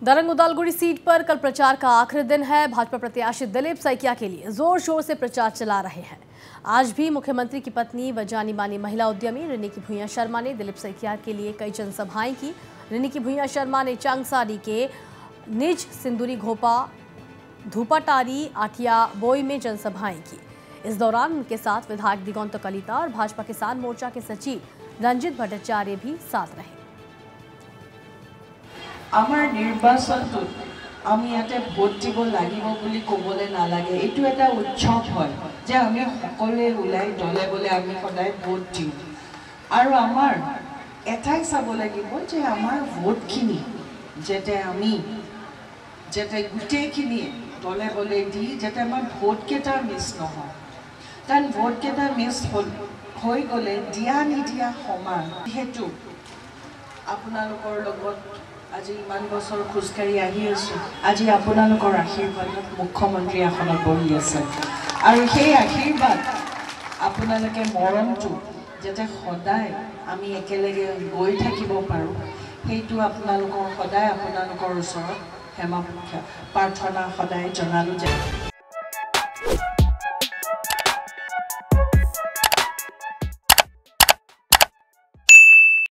Darang Udalguri seat पर कल प्रचार का आखिरी दिन है। भाजपा प्रत्याशी दिलीप सैकिया के लिए जोर शोर से प्रचार चला रहे हैं। आज भी मुख्यमंत्री की पत्नी व जानी मानी महिला उद्यमी रिनिकी भुइयां शर्मा ने दिलीप सैकिया के लिए कई जनसभाएं की। रिनिकी भुइयां शर्मा ने चांगसारी के निज सिंदूरी घोपा धूपाटारी आठिया बोई में जनसभाएं की। इस दौरान उनके साथ विधायक दिगंत कलिता और भाजपा किसान मोर्चा के सचिव रंजित भट्टाचार्य भी साथ रहे। आमार निर्वाचनत आमी याते भोट দিব লাগিব বুলি ক'বলে নালাগে। এটো এটা উৎসৱ হয় যে আমি সকলে উলাই দলে বলে আমি সদায় ভোট দিও আৰু আমাৰ এটাই চাব লাগিব যে আমাৰ ভোটখিনি যেতে আমি যেতে গুটেখিনি দলে বলে দি যেতে আমাৰ ভোট কেটা মিস নহয়। কাৰণ ভোট কেটা মিস হৈ গলে দিয়া নিদিয়া সমান। হেতু আপোনালোকৰ লগত আজি ইমান বছৰ খুজকাৰি আহি আছো। আজি আপোনালোকৰ আশীৰ্বাদত মুখ্যমন্ত্ৰী আসনত বহি আছে আৰু সেই আশীৰ্বাদ আপোনালোকে মৰমটো যেতে সদায় আমি একেলগে গৈ থাকিব পাৰো সেইটো আপোনালোকৰ সদায় আপোনালোকৰ ওচৰত হেমা প্ৰাৰ্থনা সদায় জনালো যায়।